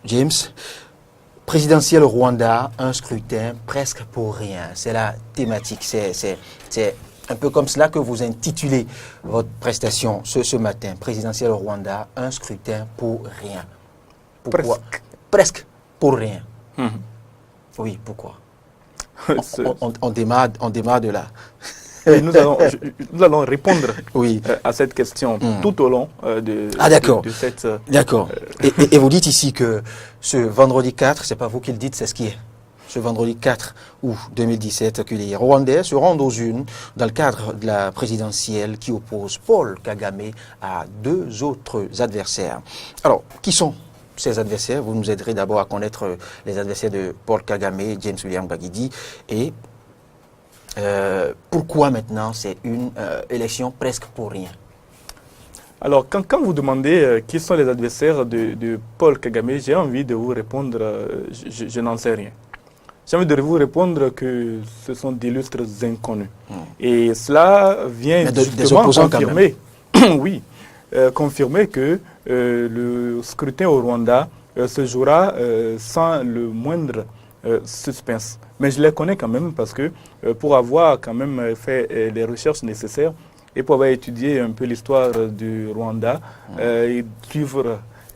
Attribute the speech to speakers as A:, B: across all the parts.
A: James, présidentiel au Rwanda, un scrutin presque pour rien. C'est la thématique. C'est un peu comme cela que vous intitulez votre prestation ce matin. Présidentiel au Rwanda, un scrutin pour rien. Pourquoi? Presque pour rien. Oui, pourquoi? On démarre de là.
B: Et nous allons répondre
A: oui.
B: À cette question tout au long de cette...
A: D'accord. Et vous dites ici que ce vendredi 4, c'est pas vous qui le dites, c'est ce qui est. Ce vendredi 4 août 2017, que les Rwandais se rendent aux urnes dans le cadre de la présidentielle qui oppose Paul Kagame à deux autres adversaires. Alors, qui sont ces adversaires? Vous nous aiderez d'abord à connaître les adversaires de Paul Kagame, James William Bagidi, et pourquoi maintenant c'est une élection presque pour rien?
B: Alors, quand vous demandez qui sont les adversaires de Paul Kagame, j'ai envie de vous répondre, je n'en sais rien. J'ai envie de vous répondre que ce sont d'illustres inconnus. Et cela vient justement confirmer, oui, confirmer que le scrutin au Rwanda se jouera sans le moindre suspense. Mais je les connais quand même parce que pour avoir quand même fait les recherches nécessaires et pour avoir étudié un peu l'histoire du Rwanda et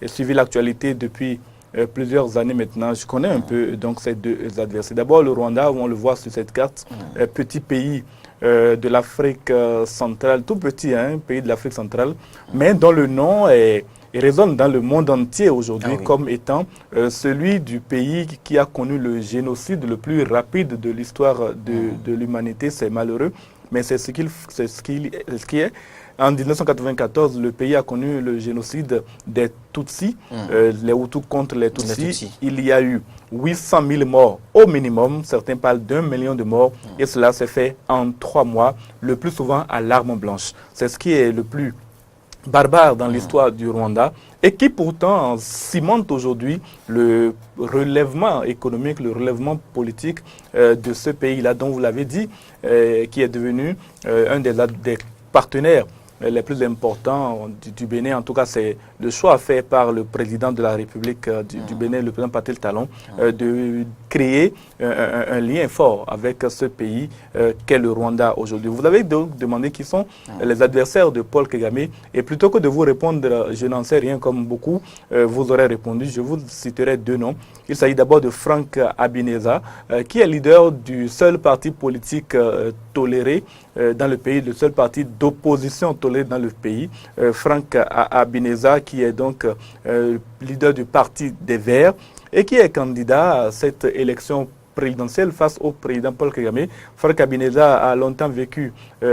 B: suivi l'actualité depuis plusieurs années maintenant, je connais un peu donc ces deux adversaires. D'abord le Rwanda, on le voit sur cette carte, petit pays de l'Afrique centrale, tout petit, pays de l'Afrique centrale, mais dont le nom résonne dans le monde entier aujourd'hui comme étant celui du pays qui a connu le génocide le plus rapide de l'histoire de l'humanité. C'est malheureux, mais c'est ce qui est. En 1994, le pays a connu le génocide des Tutsis, les Hutus contre les Tutsis. Il y a eu 800 000 morts au minimum, certains parlent d'1 million de morts, et cela s'est fait en 3 mois, le plus souvent à l'arme blanche. C'est ce qui est le plus barbare dans l'histoire du Rwanda et qui pourtant cimente aujourd'hui le relèvement économique, le relèvement politique de ce pays-là, dont vous l'avez dit, qui est devenu un des partenaires les plus importants du Bénin. En tout cas, c'est le choix fait par le président de la République du Bénin, le président Patrice Talon, de créer un lien fort avec ce pays qu'est le Rwanda aujourd'hui. Vous avez donc demandé qui sont les adversaires de Paul Kagame, et plutôt que de vous répondre, je n'en sais rien comme beaucoup, vous aurez répondu, je vous citerai 2 noms. Il s'agit d'abord de Frank Habineza, qui est leader du seul parti politique toléré dans le pays, le seul parti d'opposition toléré dans le pays. Frank Habineza, qui est donc leader du parti des Verts et qui est candidat à cette élection présidentielle face au président Paul Kagame. Frank Habineza a longtemps vécu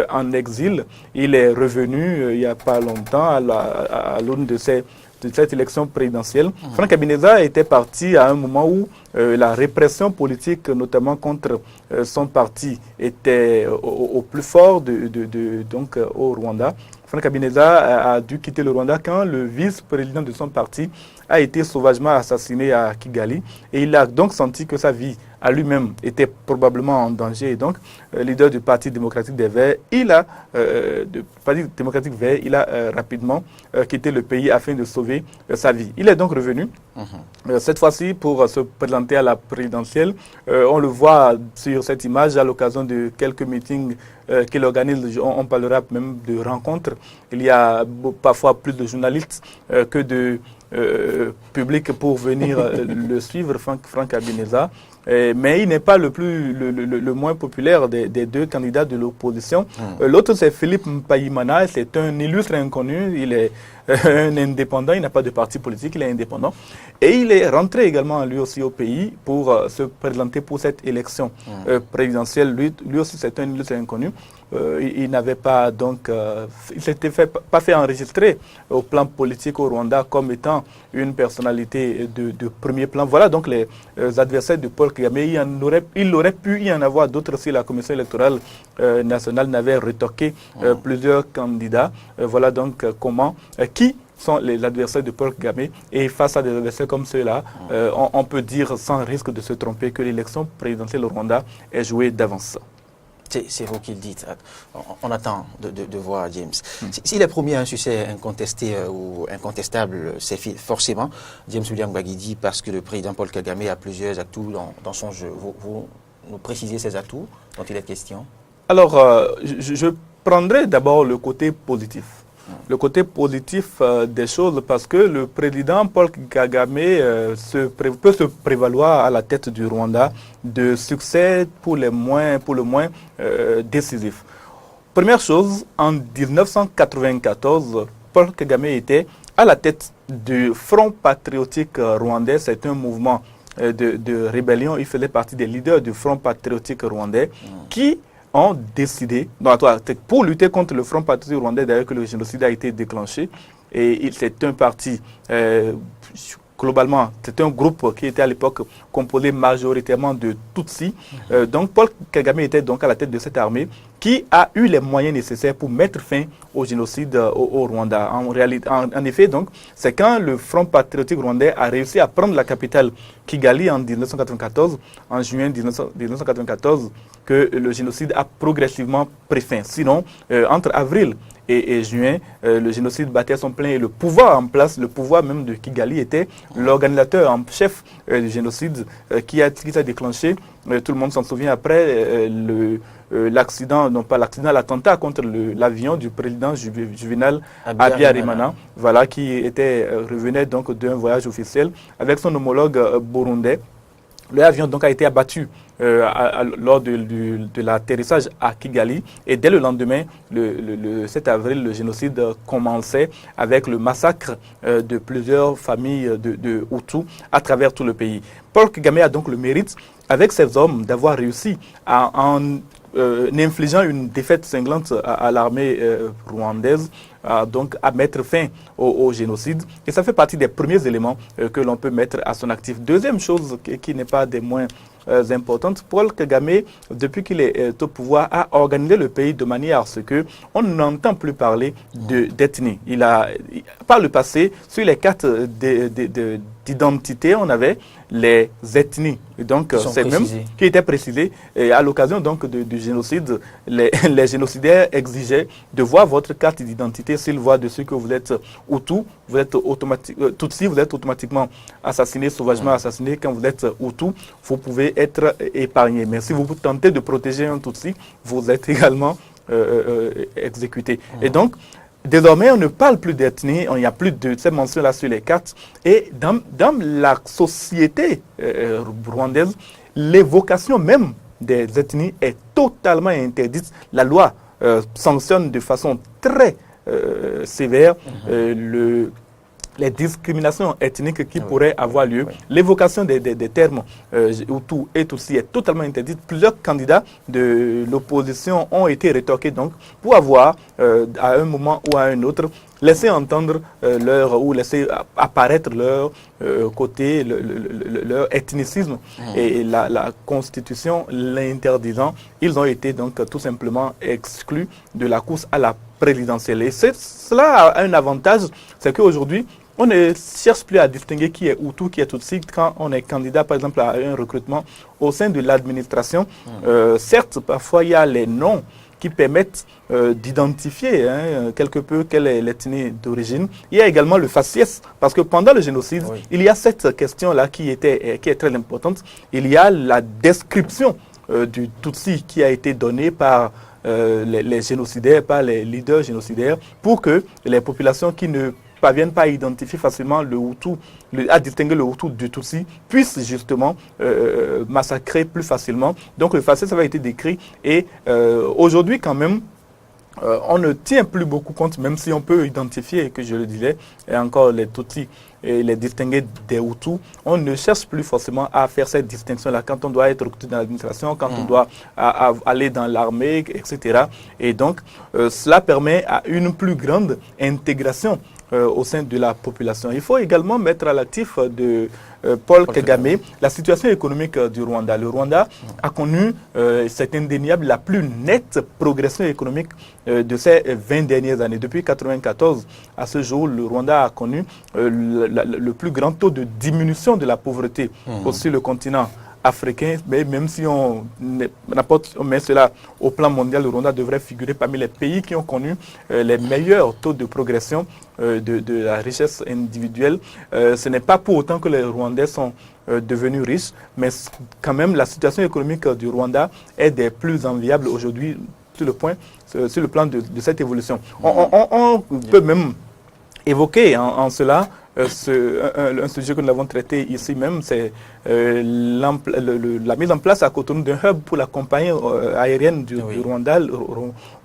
B: en exil. Il est revenu il n'y a pas longtemps à l'aune de cette élection présidentielle. Frank Habineza était parti à un moment où la répression politique, notamment contre son parti, était au plus fort donc, au Rwanda. Frank Habineza a dû quitter le Rwanda quand le vice-président de son parti a été sauvagement assassiné à Kigali, et il a donc senti que sa vie à lui-même était probablement en danger, et donc leader du Parti démocratique des Verts, il a rapidement quitté le pays afin de sauver sa vie. Il est donc revenu cette fois-ci pour se présenter à la présidentielle. On le voit sur cette image à l'occasion de quelques meetings qu'il organise. On parlera même de rencontres. Il y a parfois plus de journalistes que de public pour venir le suivre, Frank Habineza. Mais il n'est pas le moins populaire des deux candidats de l'opposition. L'autre, c'est Philippe Mpayimana. C'est un illustre inconnu. Il est un indépendant. Il n'a pas de parti politique. Il est indépendant. Et il est rentré également, lui aussi, au pays pour se présenter pour cette élection présidentielle. Lui aussi, c'est un illustre inconnu. Il n'avait pas donc, il s'était pas fait enregistrer au plan politique au Rwanda comme étant une personnalité de premier plan. Voilà donc les adversaires de Paul Kagame. Il aurait pu y en avoir d'autres si la commission électorale nationale n'avait retoqué plusieurs candidats. Voilà donc qui sont les adversaires de Paul Kagame, et face à des adversaires comme ceux-là, on peut dire sans risque de se tromper que l'élection présidentielle au Rwanda est jouée d'avance.
A: C'est vous qui le dites. On attend de voir James. S'il est promis à un succès incontesté ou incontestable, c'est forcément James William Gbaguidi parce que le président Paul Kagame a plusieurs atouts dans son jeu. Vous nous précisez ces atouts dont il est question?
B: Alors, je prendrai d'abord le côté positif. Le côté positif des choses parce que le président Paul Kagame peut se prévaloir à la tête du Rwanda de succès pour le moins décisifs. Première chose, en 1994, Paul Kagame était à la tête du Front patriotique rwandais. C'est un mouvement de rébellion. Il faisait partie des leaders du Front patriotique rwandais qui ont décidé, pour lutter contre le Front patriotique rwandais, d'ailleurs que le génocide a été déclenché, et c'est un parti, globalement, c'est un groupe qui était à l'époque composé majoritairement de Tutsis. Donc Paul Kagame était donc à la tête de cette armée qui a eu les moyens nécessaires pour mettre fin au génocide au Rwanda. En effet, donc, c'est quand le Front patriotique rwandais a réussi à prendre la capitale Kigali en 1994, en juin 1994, que le génocide a progressivement pris fin. Sinon, entre avril et juin, le génocide battait son plein et le pouvoir en place, le pouvoir même de Kigali était l'organisateur en chef du génocide qui s'est déclenché. Tout le monde s'en souvient après l'accident, non pas l'accident, l'attentat contre l'avion du président Juvenal Habyarimana, voilà, qui revenait donc d'un voyage officiel avec son homologue burundais. L'avion donc a été abattu lors de l'atterrissage à Kigali et dès le lendemain, le 7 avril, le génocide commençait avec le massacre de plusieurs familles de Hutus à travers tout le pays. Paul Kagame a donc le mérite, avec ses hommes, d'avoir réussi en infligeant une défaite cinglante à l'armée rwandaise, donc à mettre fin au génocide. Et ça fait partie des premiers éléments que l'on peut mettre à son actif. Deuxième chose qui n'est pas des moins importantes, Paul Kagame, depuis qu'il est au pouvoir, a organisé le pays de manière à ce qu'on n'entend plus parler d'ethnie. Par le passé, sur les cartes d'identité, on avait les ethnies. Et donc, c'est même qui était précisé. Et à l'occasion donc du génocide, les génocidaires exigeaient de voir votre carte d'identité. S'ils voient dessus que vous êtes Hutu, vous êtes Tutsi, vous êtes automatiquement assassiné, sauvagement assassiné. Quand vous êtes Hutu, vous pouvez être épargné. Mais si vous tentez de protéger un Tutsi, vous êtes également exécuté. Et donc, désormais, on ne parle plus d'ethnie, il n'y a plus de ces mentions-là sur les cartes. Et dans la société rwandaise, l'évocation même des ethnies est totalement interdite. La loi sanctionne de façon très sévère les discriminations ethniques qui pourraient avoir lieu. L'évocation des termes Hutu et Tutsi est totalement interdite. Plusieurs candidats de l'opposition ont été rétorqués donc pour avoir, à un moment ou à un autre, laissé entendre ou laisser apparaître leur côté, leur ethnicisme. Et la Constitution l'interdisant, ils ont été donc tout simplement exclus de la course à la présidentielle. Et cela a un avantage, c'est qu'aujourd'hui, on ne cherche plus à distinguer qui est Hutu, qui est Tutsi quand on est candidat, par exemple, à un recrutement au sein de l'administration. Certes, parfois, il y a les noms qui permettent d'identifier quelque peu quelle est l'ethnie d'origine. Il y a également le faciès, parce que pendant le génocide, il y a cette question-là qui est très importante. Il y a la description du Tutsi qui a été donnée par les génocidaires, par les leaders génocidaires, pour que les populations qui ne parviennent pas à identifier facilement le Hutu, à distinguer le Hutu du Tutsi, puissent justement massacrer plus facilement. Donc le faciès, ça a été décrit. Et aujourd'hui, quand même, on ne tient plus beaucoup compte, même si on peut identifier, que je le disais, et encore les Tutsis et les distinguer des Hutus, on ne cherche plus forcément à faire cette distinction-là quand on doit être recruté dans l'administration, quand on doit aller dans l'armée, etc. Et donc, cela permet à une plus grande intégration au sein de la population. Il faut également mettre à l'actif de Paul Kagame la situation économique du Rwanda. Le Rwanda a connu, c'est indéniable, la plus nette progression économique de ces 20 dernières années. Depuis 1994 à ce jour, le Rwanda a connu le plus grand taux de diminution de la pauvreté sur le continent africain, mais même si on met cela au plan mondial, le Rwanda devrait figurer parmi les pays qui ont connu les meilleurs taux de progression de la richesse individuelle. Ce n'est pas pour autant que les Rwandais sont devenus riches, mais quand même la situation économique du Rwanda est des plus enviables aujourd'hui sur le plan de cette évolution. On peut même évoquer en cela un sujet que nous avons traité ici même, c'est la mise en place à Cotonou d'un hub pour la compagnie aérienne du Rwanda,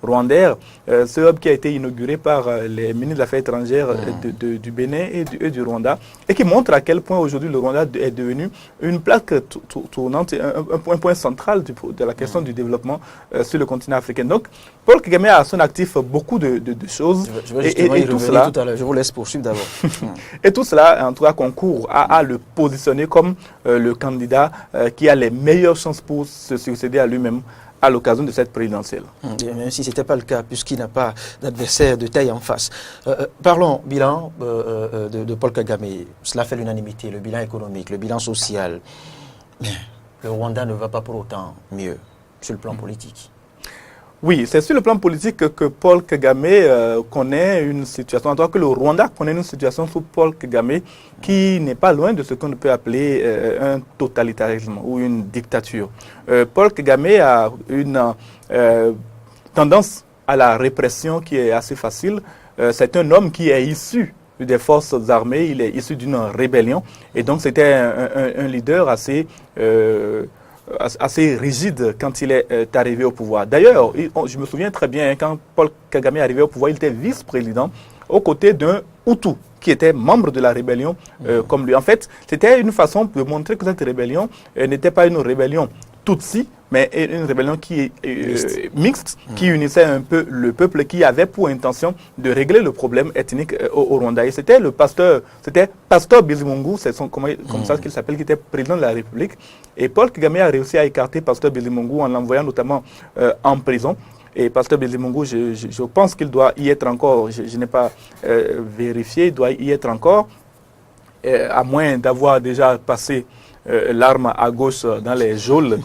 B: Rwandair. Ce hub qui a été inauguré par les ministres des Affaires étrangères du Bénin et du Rwanda, et qui montre à quel point aujourd'hui le Rwanda est devenu une plaque tournante, un point central de la question du développement sur le continent africain. Donc, Paul Kagame a à son actif beaucoup de choses.
A: Je vais justement y revenir tout à l'heure. Je vous laisse poursuivre d'abord.
B: Et tout cela, en tout cas, concourt à le positionner comme le candidat qui a les meilleures chances pour se succéder à lui-même à l'occasion de cette présidentielle.
A: Même si ce n'était pas le cas, puisqu'il n'a pas d'adversaire de taille en face. Parlons bilan de Paul Kagame. Cela fait l'unanimité, le bilan économique, le bilan social. Mais le Rwanda ne va pas pour autant mieux sur le plan politique.
B: Oui, c'est sur le plan politique que Paul Kagame connaît une situation, en tout cas que le Rwanda connaît une situation sous Paul Kagame qui n'est pas loin de ce qu'on peut appeler un totalitarisme ou une dictature. Paul Kagame a une tendance à la répression qui est assez facile. C'est un homme qui est issu des forces armées, il est issu d'une rébellion et donc c'était un leader assez rigide quand il est arrivé au pouvoir. D'ailleurs, je me souviens très bien, quand Paul Kagame est arrivé au pouvoir, il était vice-président aux côtés d'un Hutu qui était membre de la rébellion comme lui. En fait, c'était une façon de montrer que cette rébellion n'était pas une rébellion Tutsi, mais une rébellion qui est mixte, qui unissait un peu le peuple, qui avait pour intention de régler le problème ethnique au Rwanda. Et c'était Pasteur Bizimungu, c'est comme ça qu'il s'appelle, qui était président de la République. Et Paul Kagame a réussi à écarter Pasteur Bizimungu en l'envoyant notamment en prison. Et Pasteur Bizimungu, je pense qu'il doit y être encore, je n'ai pas vérifié, il doit y être encore, à moins d'avoir déjà passé l'arme à gauche dans les geôles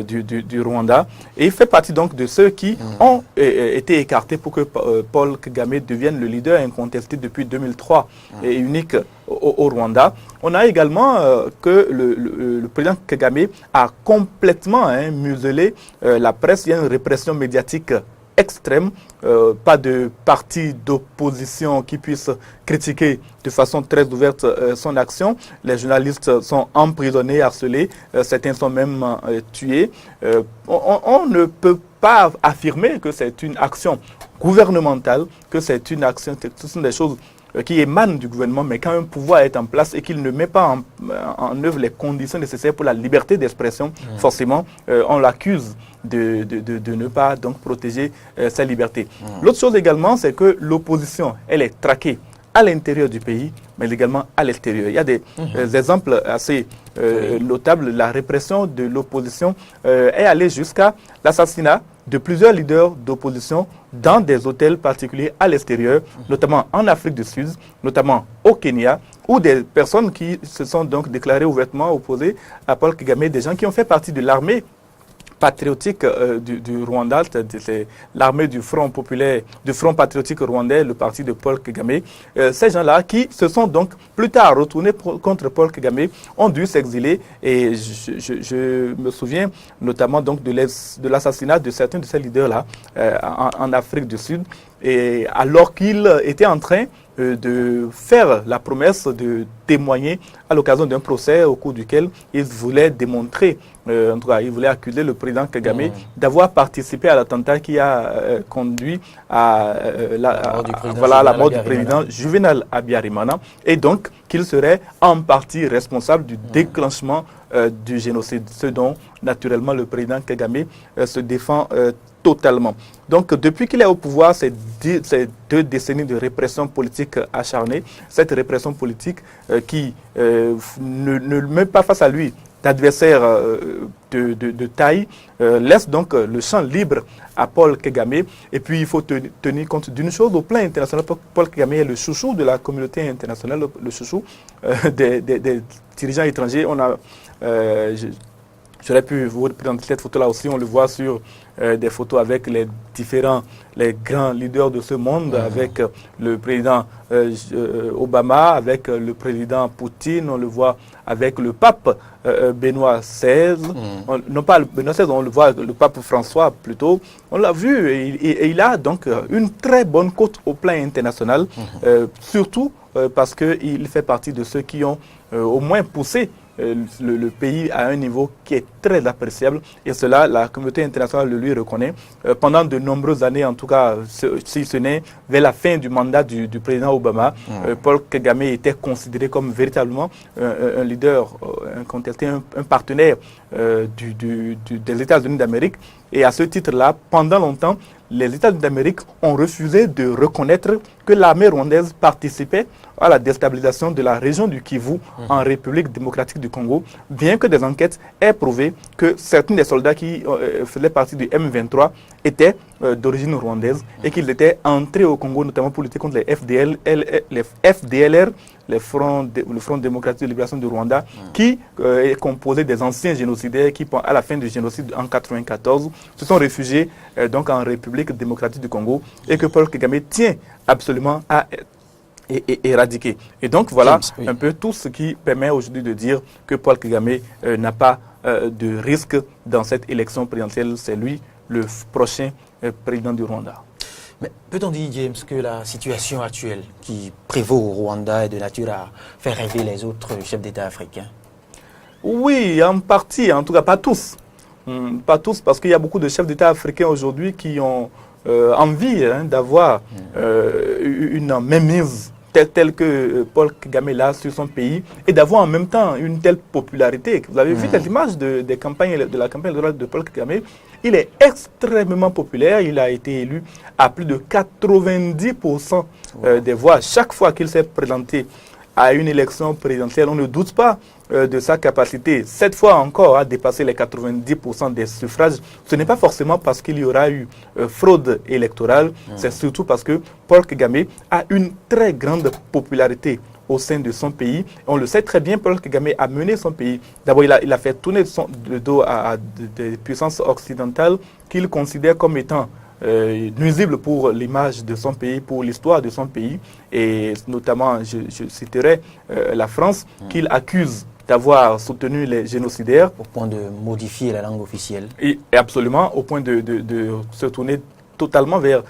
B: du Rwanda. Et il fait partie donc de ceux qui ont été écartés pour que Paul Kagame devienne le leader incontesté depuis 2003 et unique au Rwanda. On a également que le président Kagame a complètement muselé la presse. Il y a une répression médiatique extrême, pas de parti d'opposition qui puisse critiquer de façon très ouverte son action. Les journalistes sont emprisonnés, harcelés, certains sont même tués. On ne peut pas affirmer que c'est une action gouvernementale, que c'est une action, ce sont des choses qui émanent du gouvernement, mais quand un pouvoir est en place et qu'il ne met pas en œuvre les conditions nécessaires pour la liberté d'expression, forcément, on l'accuse de ne pas donc protéger sa liberté. L'autre chose également, c'est que l'opposition, elle est traquée à l'intérieur du pays, mais également à l'extérieur. Il y a des exemples assez notables. La répression de l'opposition est allée jusqu'à l'assassinat de plusieurs leaders d'opposition dans des hôtels particuliers à l'extérieur, notamment en Afrique du Sud, notamment au Kenya, où des personnes qui se sont donc déclarées ouvertement opposées à Paul Kagame, des gens qui ont fait partie de l'armée patriotique du Rwanda, c'est l'armée du Front populaire, du Front patriotique rwandais, le parti de Paul Kagame. Ces gens-là qui se sont donc plus tard retournés contre Paul Kagame ont dû s'exiler et je me souviens notamment donc de l'assassinat de certains de ces leaders-là en Afrique du Sud, et alors qu'ils étaient en train de faire la promesse de témoigner à l'occasion d'un procès au cours duquel ils voulaient démontrer, en tout cas, ils voulaient accuser le président Kagame d'avoir participé à l'attentat qui a conduit à la mort du président Juvenal Habyarimana, et donc qu'il serait en partie responsable du déclenchement du génocide, ce dont naturellement le président Kagame se défend totalement. Donc, depuis qu'il est au pouvoir, ces 2 décennies de répression politique acharnée, cette répression politique qui ne met pas face à lui d'adversaires de taille, laisse donc le champ libre à Paul Kagame. Et puis, il faut tenir compte d'une chose, au plan international, Paul Kagame est le chouchou de la communauté internationale, le chouchou des dirigeants étrangers. On a J'aurais pu vous présenter cette photo-là aussi. On le voit sur des photos avec les grands leaders de ce monde, avec le président Obama, avec le président Poutine. On le voit avec le pape Benoît XVI. Non pas Benoît XVI, on le voit le pape François plutôt. On l'a vu et il a donc une très bonne cote au plan international, surtout parce qu'il fait partie de ceux qui ont au moins poussé le pays à un niveau qui est très appréciable et cela, la communauté internationale le lui reconnaît. Pendant de nombreuses années, en tout cas, si ce n'est vers la fin du mandat du président Obama, Paul Kagame était considéré comme véritablement un leader, un partenaire des États-Unis d'Amérique. Et à ce titre-là, pendant longtemps, les États-Unis d'Amérique ont refusé de reconnaître que l'armée rwandaise participait à la déstabilisation de la région du Kivu en République démocratique du Congo, bien que des enquêtes aient prouvé que certains des soldats qui faisaient partie du M23 étaient d'origine rwandaise et qu'ils étaient entrés au Congo notamment pour lutter contre les FDLR, le Front démocratique de libération du Rwanda, qui est composé des anciens génocidaires qui, à la fin du génocide en 1994, se sont réfugiés donc en République démocratique du Congo et que Paul Kagame tient absolument à éradiquer. Et donc voilà un peu tout ce qui permet aujourd'hui de dire que Paul Kagame n'a pas de risque dans cette élection présidentielle. C'est lui le prochain président du Rwanda.
A: Mais peut-on dire, James, que la situation actuelle qui prévaut au Rwanda est de nature à faire rêver les autres chefs d'État africains?
B: Oui, en partie, en tout cas pas tous. Pas tous, parce qu'il y a beaucoup de chefs d'État africains aujourd'hui qui ont envie d'avoir une mainmise telle que Paul Kagame l'a sur son pays et d'avoir en même temps une telle popularité. Vous avez vu cette image de la campagne électorale de Paul Kagame. Il est extrêmement populaire. Il a été élu à plus de 90% des voix. Chaque fois qu'il s'est présenté à une élection présidentielle, on ne doute pas de sa capacité, cette fois encore, à dépasser les 90% des suffrages. Ce n'est pas forcément parce qu'il y aura eu fraude électorale, c'est surtout parce que Paul Kagame a une très grande popularité au sein de son pays. On le sait très bien, Paul Kagame a mené son pays. D'abord, il a fait tourner le dos à des puissances occidentales qu'il considère comme étant nuisible pour l'image de son pays, pour l'histoire de son pays. Et notamment, je citerai la France, qu'il accuse d'avoir soutenu les génocidaires.
A: Au point de modifier la langue officielle.
B: Et absolument, au point de se tourner totalement vers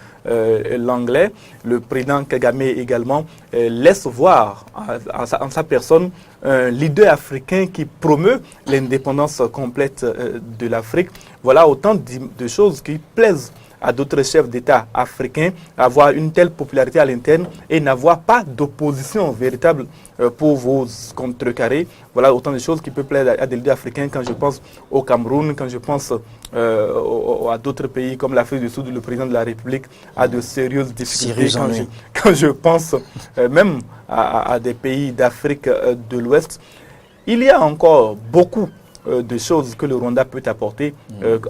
B: l'anglais. Le président Kagame également laisse voir en sa personne un leader africain qui promeut l'indépendance complète de l'Afrique. Voilà autant de choses qui plaisent à d'autres chefs d'État africains, avoir une telle popularité à l'interne et n'avoir pas d'opposition véritable pour vous contrecarrer. Voilà autant de choses qui peuvent plaire à des leaders africains quand je pense au Cameroun, quand je pense à d'autres pays comme l'Afrique du Sud, où le président de la République a de sérieuses difficultés. Quand je pense même à des pays d'Afrique de l'Ouest, il y a encore beaucoup de choses que le Rwanda peut apporter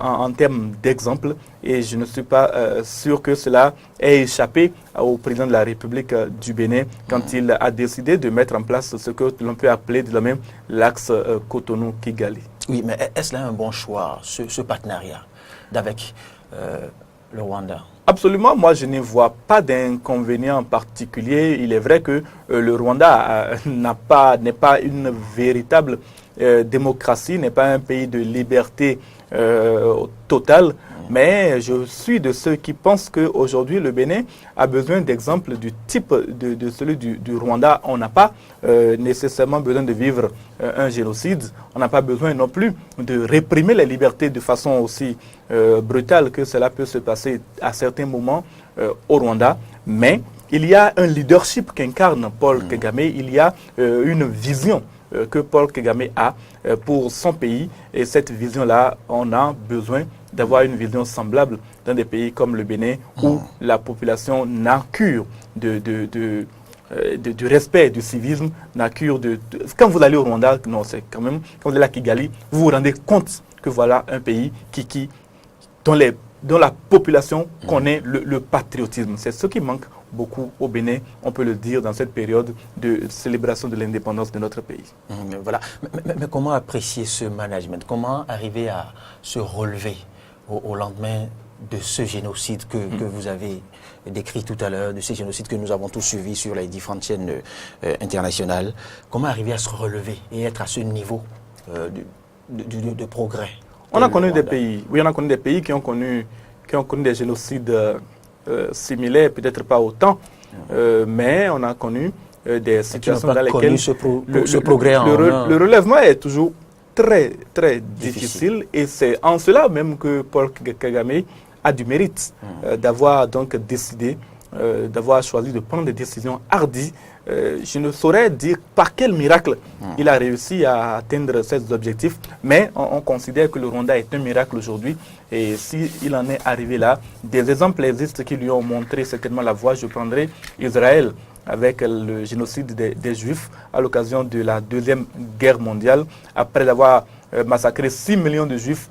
B: en termes d'exemple et je ne suis pas sûr que cela ait échappé au président de la République du Bénin quand il a décidé de mettre en place ce que l'on peut appeler désormais l'axe Cotonou-Kigali.
A: Oui, mais est-ce là un bon choix, ce partenariat d'avec le Rwanda?
B: Absolument, moi je ne vois pas d'inconvénient particulier. Il est vrai que le Rwanda n'est pas une véritable démocratie, n'est pas un pays de liberté totale, mais je suis de ceux qui pensent qu'aujourd'hui le Bénin a besoin d'exemples du type de celui du Rwanda. On n'a pas nécessairement besoin de vivre un génocide, on n'a pas besoin non plus de réprimer les libertés de façon aussi brutale que cela peut se passer à certains moments au Rwanda, mais il y a un leadership qu'incarne Paul Kagame, il y a une vision que Paul Kagame a pour son pays et cette vision-là, on a besoin d'avoir une vision semblable dans des pays comme le Bénin où la population n'a cure du respect du civisme, n'a cure Quand vous allez au Rwanda, non, c'est quand même, quand vous allez à Kigali, vous vous rendez compte que voilà un pays dont la population connaît le patriotisme. C'est ce qui manque beaucoup au Bénin, on peut le dire, dans cette période de célébration de l'indépendance de notre pays.
A: Voilà. Mais comment apprécier ce management? Comment arriver à se relever au lendemain de ce génocide que vous avez décrit tout à l'heure, de ces génocides que nous avons tous suivis sur les différentes chaînes internationales? Comment arriver à se relever et être à ce niveau de progrès?
B: On a connu des pays, oui, on a connu des pays qui ont connu des génocides similaires, peut-être pas autant, mais on a connu des situations dans lesquelles
A: ce progrès
B: le relèvement est toujours très, très difficile. Et c'est en cela même que Paul Kagame a du mérite d'avoir donc décidé, d'avoir choisi de prendre des décisions hardies. Je ne saurais dire par quel miracle il a réussi à atteindre ses objectifs, mais on considère que le Rwanda est un miracle aujourd'hui. Et s'il en est arrivé là, des exemples existent qui lui ont montré certainement la voie. Je prendrai Israël avec le génocide des Juifs à l'occasion de la Deuxième Guerre mondiale, après avoir massacré 6 millions de Juifs.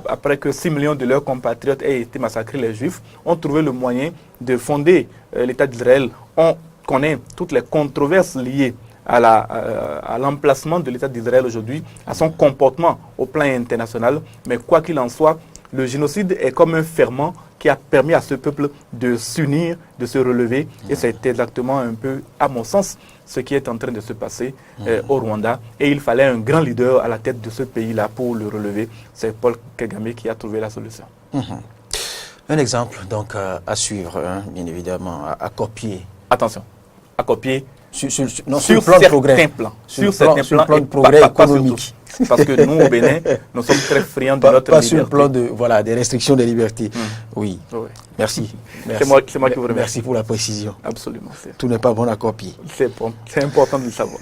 B: Après que 6 millions de leurs compatriotes aient été massacrés, les Juifs ont trouvé le moyen de fonder l'État d'Israël. On connaît toutes les controverses liées à l'emplacement de l'État d'Israël aujourd'hui, à son comportement au plan international. Mais quoi qu'il en soit, le génocide est comme un ferment qui a permis à ce peuple de s'unir, de se relever. Et c'est exactement un peu, à mon sens, ce qui est en train de se passer au Rwanda. Et il fallait un grand leader à la tête de ce pays-là pour le relever. C'est Paul Kagame qui a trouvé la solution.
A: Un exemple donc à suivre, hein, bien évidemment, à copier.
B: Attention, à copier
A: sur
B: certains plans. Sur certains plans de progrès économique. Parce que nous, au Bénin, nous sommes très friands de notre liberté.
A: Pas sur le plan des restrictions des libertés. Oui. Merci.
B: C'est moi qui vous remercie.
A: Merci pour la précision.
B: Absolument.
A: Tout n'est pas bon à copier.
B: C'est bon. C'est important de le savoir.